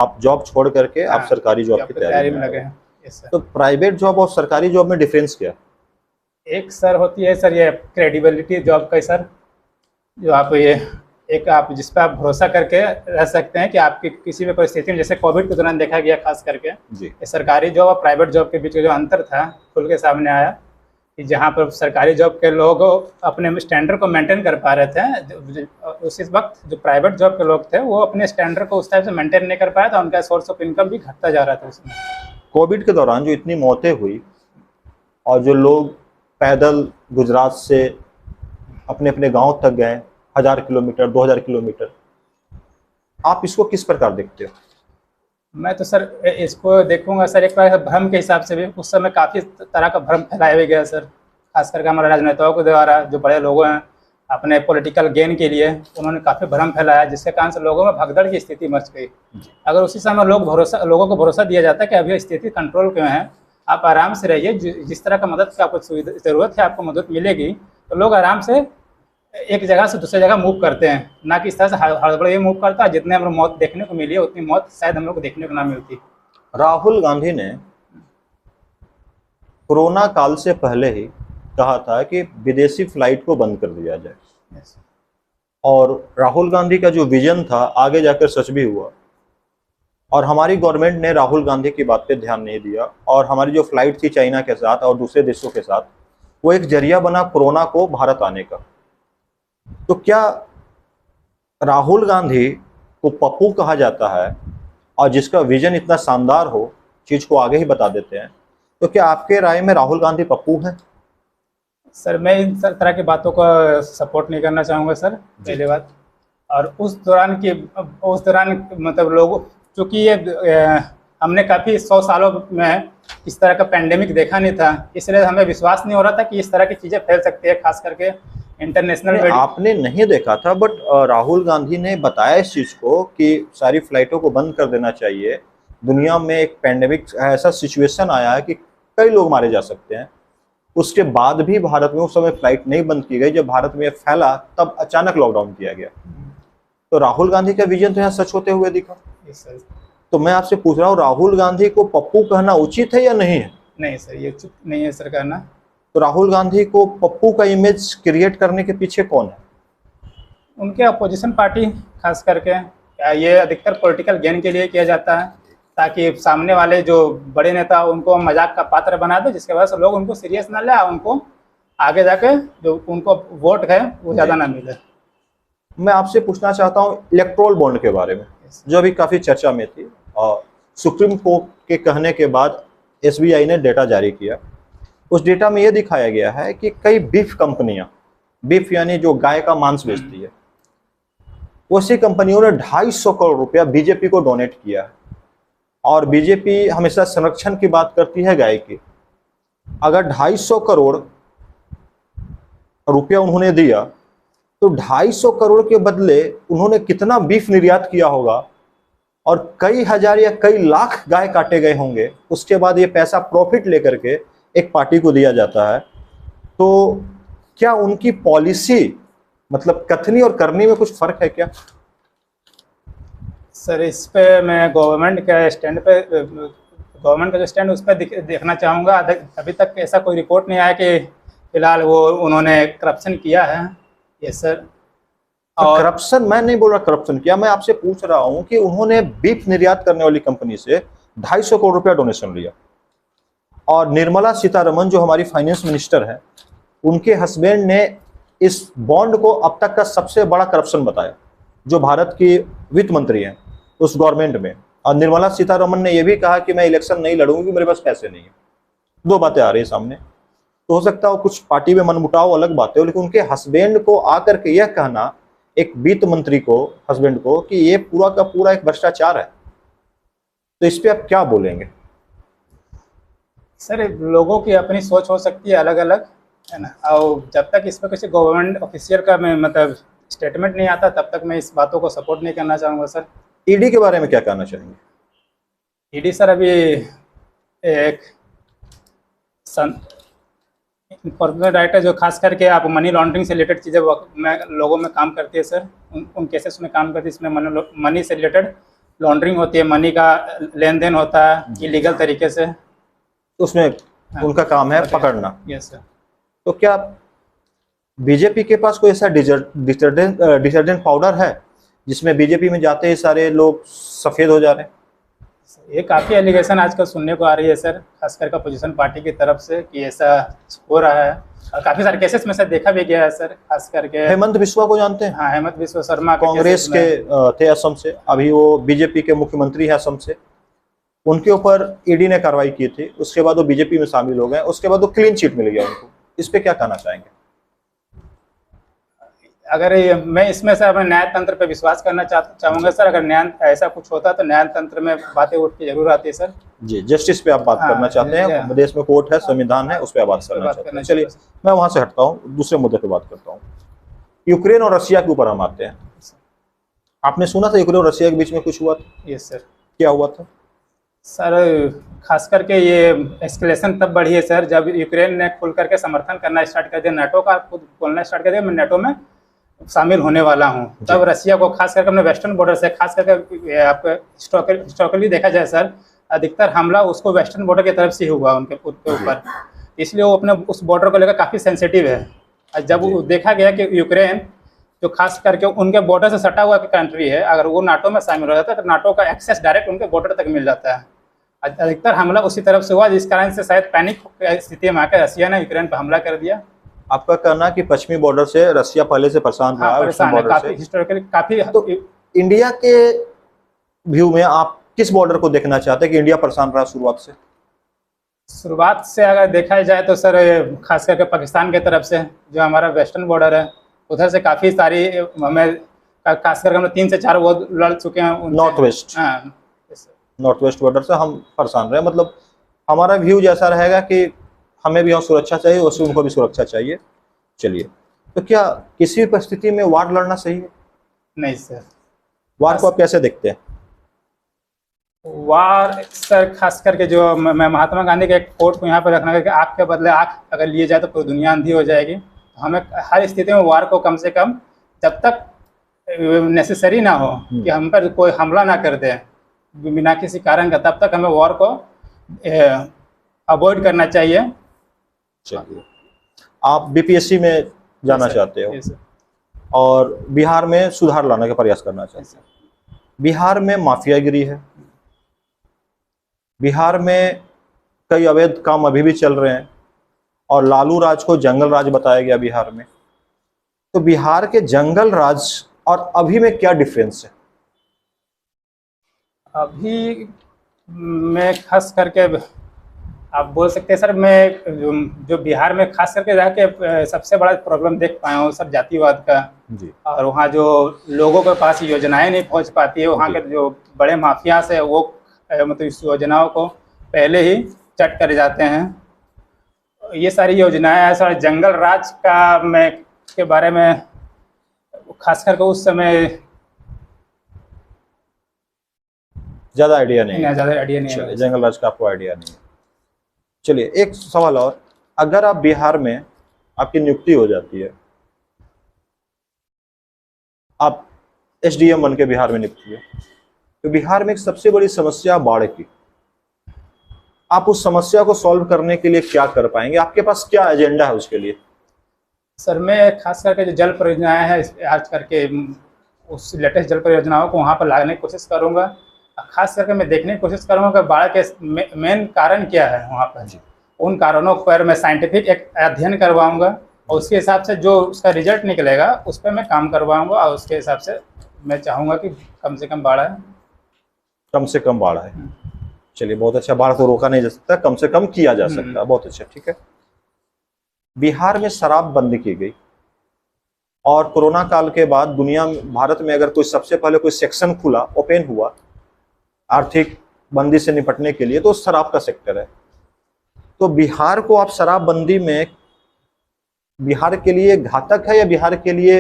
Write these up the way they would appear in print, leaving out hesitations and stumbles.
आप जॉब छोड़ करके आप सरकारी जॉब की तैयारी में लगे हैं। Yes sir. तो प्राइवेट जॉब और सरकारी जॉब में डिफरेंस क्या है? एक सर होती है सर ये क्रेडिबिलिटी जॉब का सर, जो आप ये एक आप जिस पर आप भरोसा करके रह सकते हैं कि आपकी किसी भी परिस्थिति में, जैसे कोविड के दौरान देखा गया खास करके जी। ये सरकारी जॉब और प्राइवेट जॉब के बीच का जो अंतर था खुल के सामने आया कि जहाँ पर सरकारी जॉब के लोग अपने स्टैंडर्ड को मेंटेन कर पा रहे थे, उसी वक्त जो प्राइवेट जॉब के लोग थे वो अपने स्टैंडर्ड को उस टाइप से मेंटेन नहीं कर पाया था, उनका सोर्स ऑफ इनकम भी घटता जा रहा था उसमें। कोविड के दौरान जो इतनी मौतें हुई और जो लोग पैदल गुजरात से अपने अपने गांव तक गए, 1000 किलोमीटर 2000 किलोमीटर, आप इसको किस प्रकार देखते हो? मैं तो सर इसको देखूंगा सर एक बार भ्रम के हिसाब से भी, उस समय काफ़ी तरह का भ्रम फैलाया भी गया सर, खास करके हमारे राजनेताओं के द्वारा, जो बड़े लोग हैं अपने पॉलिटिकल गेन के लिए उन्होंने काफ़ी भ्रम फैलाया, जिसके कारण से लोगों में भगदड़ की स्थिति मच गई। अगर उसी समय लोगों को भरोसा दिया जाता कि अभी स्थिति कंट्रोल में है, आप आराम से रहिए, जिस तरह का मदद की आपको ज़रूरत है आपको मदद मिलेगी, तो लोग आराम से एक जगह से दूसरी जगह मूव करते हैं, ना कि इस तरह से हड़बड़ी मूव करता है। जितने हम लोग मौत देखने को मिली है उतनी मौत शायद हम लोग को देखने को ना मिलती। राहुल गांधी ने कोरोना काल से पहले ही कहा था कि विदेशी फ्लाइट को बंद कर दिया जाए, और राहुल गांधी का जो विजन था आगे जाकर सच भी हुआ, और हमारी गवर्नमेंट ने राहुल गांधी की बात पे ध्यान नहीं दिया, और हमारी जो फ्लाइट थी चाइना के साथ और दूसरे देशों के साथ, वो एक जरिया बना कोरोना को भारत आने का। तो क्या राहुल गांधी को पप्पू कहा जाता है, और जिसका विजन इतना शानदार हो, चीज को आगे ही बता देते हैं, तो क्या आपके राय में राहुल गांधी पप्पू है? सर मैं इन तरह की बातों का सपोर्ट नहीं करना चाहूँगा सर, पहली बात। और उस दौरान मतलब लोग, चूँकि ये हमने काफ़ी 100 सालों में इस तरह का पेंडेमिक देखा नहीं था, इसलिए हमें विश्वास नहीं हो रहा था कि इस तरह की चीज़ें फैल सकती है, खास करके इंटरनेशनल। आपने नहीं देखा था, बट राहुल गांधी ने बताया इस चीज को कि सारी फ्लाइटों को बंद कर देना चाहिए, दुनिया में एक पेंडेमिक ऐसा सिचुएशन आया है कि कई लोग मारे जा सकते हैं। उसके बाद भी भारत में उस समय फ्लाइट नहीं बंद की गई, जब भारत में फैला तब अचानक लॉकडाउन किया गया। तो राहुल गांधी का विजन तो यहाँ सच होते हुए दिखा। तो मैं आपसे पूछ रहा हूँ, राहुल गांधी को पप्पू कहना उचित है या नहीं है? नहीं सर, ये उचित नहीं है सर कहना। तो राहुल गांधी को पप्पू का इमेज क्रिएट करने के पीछे कौन है? उनके अपोजिशन पार्टी, खास करके ये अधिकतर पॉलिटिकल गेन के लिए किया जाता है, ताकि सामने वाले जो बड़े नेता उनको मजाक का पात्र बना दे, जिसके वजह से लोग उनको सीरियस ना ले, उनको आगे जाके जो उनको वोट है वो ज़्यादा ना मिले। मैं आपसे पूछना चाहता हूँ इलेक्ट्रोल बॉन्ड के बारे में, जो अभी काफ़ी चर्चा में थी, और सुप्रीम कोर्ट के कहने के बाद SBI ने डेटा जारी किया। उस डेटा में यह दिखाया गया है कि कई बीफ कंपनियां, बीफ यानी जो गाय का मांस बेचती है, उसी कंपनियों ने 250 करोड़ रुपया बीजेपी को डोनेट किया है। और बीजेपी हमेशा संरक्षण की बात करती है गाय की। अगर 250 करोड़ रुपया उन्होंने दिया, तो 250 करोड़ के बदले उन्होंने कितना बीफ निर्यात किया होगा, और कई हजार या कई लाख गाय काटे गए होंगे। उसके बाद ये पैसा प्रॉफिट लेकर के एक पार्टी को दिया जाता है। तो क्या उनकी पॉलिसी, मतलब कथनी और करनी में कुछ फर्क है क्या? सर इस पे मैं गवर्नमेंट का जो स्टैंड उस पर देखना चाहूँगा। अभी तक ऐसा कोई रिपोर्ट नहीं आया कि फिलहाल वो उन्होंने करप्शन किया है। Yes sir. और करप्शन मैं नहीं बोल रहा करप्शन किया, मैं आपसे पूछ रहा हूं कि उन्होंने बीफ निर्यात करने वाली कंपनी से 250 करोड़ रुपया डोनेशन लिया, और निर्मला सीतारमण जो हमारी फाइनेंस मिनिस्टर है, उनके हस्बैंड ने इस बॉन्ड को अब तक का सबसे बड़ा करप्शन बताया, जो भारत की वित्त मंत्री हैं उस गवर्नमेंट में। और निर्मला सीतारमण ने यह भी कहा कि मैं इलेक्शन नहीं लड़ूंगी, मेरे पास पैसे नहीं है। दो बातें आ रही है सामने। तो हो सकता है कुछ पार्टी में मनमुटाव अलग बात है, लेकिन उनके हस्बैंड को आकर के यह कहना एक वित्त मंत्री को, हस्बैंड को, कि ये पूरा का पूरा एक भ्रष्टाचार है, तो इस पे आप क्या बोलेंगे? सर लोगों की अपनी सोच हो सकती है अलग अलग, है ना, और जब तक इस पर किसी गवर्नमेंट ऑफिशियल का मतलब स्टेटमेंट नहीं आता, तब तक मैं इस बातों को सपोर्ट नहीं करना चाहूँगा सर। ईडी के बारे में क्या कहना चाहेंगे? ईडी सर अभी एक इन्फॉर्मेशन डायरेक्टर, जो खास करके आप मनी लॉन्ड्रिंग से रिलेटेड चीज़ें लोगों में काम करती है सर, उन केसेस में काम करती है। इसमें मनी से रिलेटेड लॉन्ड्रिंग होती है, मनी का लेन देन होता है इलीगल तरीके से। उसमें उनका काम है पकड़ना। Yes sir. तो क्या बीजेपी के पास कोई ऐसा डिटर्जेंट पाउडर है जिसमें बीजेपी में जाते ही सारे लोग सफेद हो जा रहे हैं? ये काफ़ी एलिगेशन आजकल सुनने को आ रही है सर, खासकर अपोजिशन पार्टी की तरफ से कि ऐसा हो रहा है, और काफ़ी सारे केसेस में सर देखा भी गया है सर, खास करके हेमंत बिस्वा को जानते हैं? हाँ, हेमंत बिस्वा शर्मा कांग्रेस के थे असम से, अभी वो बीजेपी के मुख्यमंत्री हैं असम से। उनके ऊपर ईडी ने कार्रवाई की थी, उसके बाद वो बीजेपी में शामिल हो गए, उसके बाद वो क्लीन चिट मिल गया उनको। इस पे क्या कहना चाहेंगे? अगर मैं इसमें सर अपने न्याय तंत्र पे विश्वास करना चाहूँगा सर। अगर न्याय ऐसा कुछ होता तो न्याय तंत्र में बातें उठ के जरूर आती है सर। जी, जस्टिस पे आप बात करना चाहते हैं, देश में कोर्ट है, संविधान है, उस पर आप बात करना चाहते हैं। चलिए मैं वहां से हटता हूँ, दूसरे मुद्दे पे बात करता हूँ। यूक्रेन और रशिया के ऊपर हम आते हैं। आपने सुना था यूक्रेन और रशिया के बीच में कुछ हुआ था? Yes sir. क्या हुआ था सर? खास करके ये एस्केलेशन तब बढ़ी है सर जब यूक्रेन ने खुल करके समर्थन करना स्टार्ट कर दिया, नाटो का खुद बोलना स्टार्ट कर दिया, मैं नाटो में शामिल होने वाला हूँ। तब रशिया को खास करके अपने वेस्टर्न बॉर्डर से, खास करके आपको हिस्टोरिकली देखा जाए सर, अधिकतर हमला उसको वेस्टर्न बॉर्डर की तरफ से ही हुआ उनके ऊपर, इसलिए वो अपने उस बॉर्डर को लेकर काफ़ी सेंसिटिव है। और जब वो देखा गया कि यूक्रेन जो खास करके उनके बॉर्डर से सटा हुआ कंट्री है, अगर वो नाटो में शामिल हो जाता है तो नाटो का एक्सेस डायरेक्ट उनके बॉर्डर तक मिल जाता है। अधिकतर हमला उसी तरफ से हुआ, जिस कारण से शायद पैनिक स्थिति में आकर रशिया ने यूक्रेन पर हमला कर दिया। आपका कहना कि पश्चिमी बॉर्डर से रशिया पहले से परेशान रहा है, परेशान है काफी, हिस्टोरिकली काफी। तो इंडिया के व्यू में आप किस बॉर्डर को देखना चाहते हैं कि इंडिया परेशान रहा शुरुआत से? शुरुआत से अगर देखा जाए तो सर खास करके पाकिस्तान की तरफ से जो हमारा वेस्टर्न बॉर्डर है, उधर से काफ़ी सारी हमें, खास करके हम 3 से 4 वो लड़ चुके हैं नॉर्थ वेस्ट। हाँ, नॉर्थ वेस्ट बॉर्डर से हम परेशान रहे। मतलब हमारा व्यू जैसा रहेगा कि हमें भी यहाँ सुरक्षा चाहिए, उससे उनको भी सुरक्षा चाहिए। चलिए, तो क्या किसी परिस्थिति में वार लड़ना सही है? नहीं सर। वार को आप कैसे देखते हैं? वार सर खास करके जो मैं महात्मा गांधी के एक कोट को यहाँ पर रखना है कि आँख के बदले आँख अगर लिए जाए तो पूरी दुनिया अंधी हो जाएगी। तो हमें हर स्थिति में वार को कम से कम, जब तक नेसेसरी ना हो कि हम पर कोई हमला ना कर दे बिना किसी कारण का, तब तक हमें वॉर को अवॉइड करना चाहिए। चलिए, आप बीपीएससी में जाना चाहते हो और बिहार में सुधार लाने का प्रयास करना चाहते हैं। बिहार में माफियागिरी है, बिहार में कई अवैध काम अभी भी चल रहे हैं और लालू राज को जंगल राज बताया गया बिहार में। तो बिहार के जंगल राज और अभी में क्या डिफरेंस है? अभी मैं खास करके आप बोल सकते हैं सर, मैं जो बिहार में खास करके जाके सबसे बड़ा प्रॉब्लम देख पाया हूँ सर जातिवाद का जी। और वहाँ जो लोगों के पास योजनाएं नहीं पहुँच पाती है, वहाँ के जो बड़े माफिया से वो मतलब इस योजनाओं को पहले ही चट कर जाते हैं। ये सारी योजनाएं हैं सर। जंगल राज का मैं के बारे में खास करके उस समय ज़्यादा आइडिया नहीं है। ज़्यादा आइडिया नहीं है। जंगल राज का आपको आइडिया नहीं है। चलिए, एक सवाल और, अगर आप बिहार में आपकी नियुक्ति हो जाती है, आप एसडीएम बन के बिहार में नियुक्ति है, तो बिहार में एक सबसे बड़ी समस्या बाढ़ की, आप उस समस्या को सॉल्व करने के लिए क्या कर पाएंगे? आपके पास क्या एजेंडा है उसके लिए? सर मैं खास करके जो जल परियोजनाएं हैं आज करके उस लेटेस्ट जल परियोजनाओं को वहाँ पर लाने की कोशिश करूँगा। खास करके मैं देखने की कोशिश करूँगा कि बाढ़ के मेन कारण क्या है वहाँ पर। उन कारणों पर मैं साइंटिफिक एक अध्ययन करवाऊँगा और उसके हिसाब से जो उसका रिजल्ट निकलेगा उस पर मैं काम करवाऊँगा और उसके हिसाब से मैं चाहूँगा कि कम से कम बाढ़ है। कम से कम बाढ़ है। चलिए, बहुत अच्छा। बाढ़ को रोका नहीं जा सकता, कम से कम किया जा सकता है। बहुत अच्छा, ठीक है। बिहार में शराब बंद की गई और कोरोना काल के बाद दुनिया में, भारत में अगर कोई सबसे पहले कोई सेक्शन खुला, ओपन हुआ आर्थिक बंदी से निपटने के लिए, तो शराब का सेक्टर है। तो बिहार को आप शराबबंदी में, बिहार के लिए घातक है या बिहार के लिए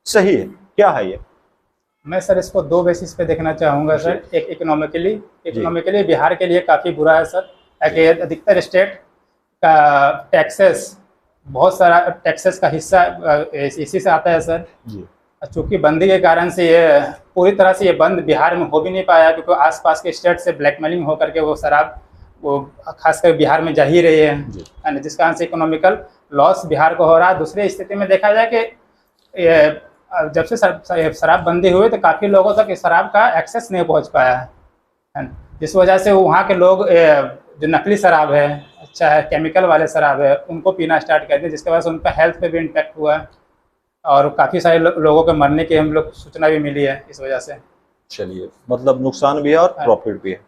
सही है? क्या है ये? मैं सर इसको 2 बेसिस पे देखना चाहूँगा सर। एक इकोनॉमिकली बिहार के लिए काफ़ी बुरा है सर, कि अधिकतर स्टेट का टैक्सेस, बहुत सारा टैक्सेस का हिस्सा इसी से आता है सर। जी। चूँकि बंदी के कारण से ये पूरी तरह से ये बंद बिहार में हो भी नहीं पाया, क्योंकि आसपास के स्टेट से ब्लैकमेलिंग होकर के वो शराब वो खासकर बिहार में जा ही रही है ना, जिस कारण से इकोनॉमिकल लॉस बिहार को हो रहा है। दूसरी स्थिति में देखा जाए कि ये जब से शराब बंदी हुई तो काफ़ी लोगों तक इस शराब का एक्सेस नहीं पहुंच पाया है ना, जिस वजह से वहाँ के लोग जो नकली शराब है, चाहे केमिकल वाले शराब है, उनको पीना स्टार्ट कर दिए, जिसकी वजह से उनका हेल्थ पे भी इम्पैक्ट हुआ है और काफ़ी सारे लोगों के मरने की हम लोग सूचना भी मिली है इस वजह से। चलिए, मतलब नुकसान भी है और प्रॉफिट भी है।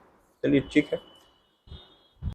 चलिए ठीक है।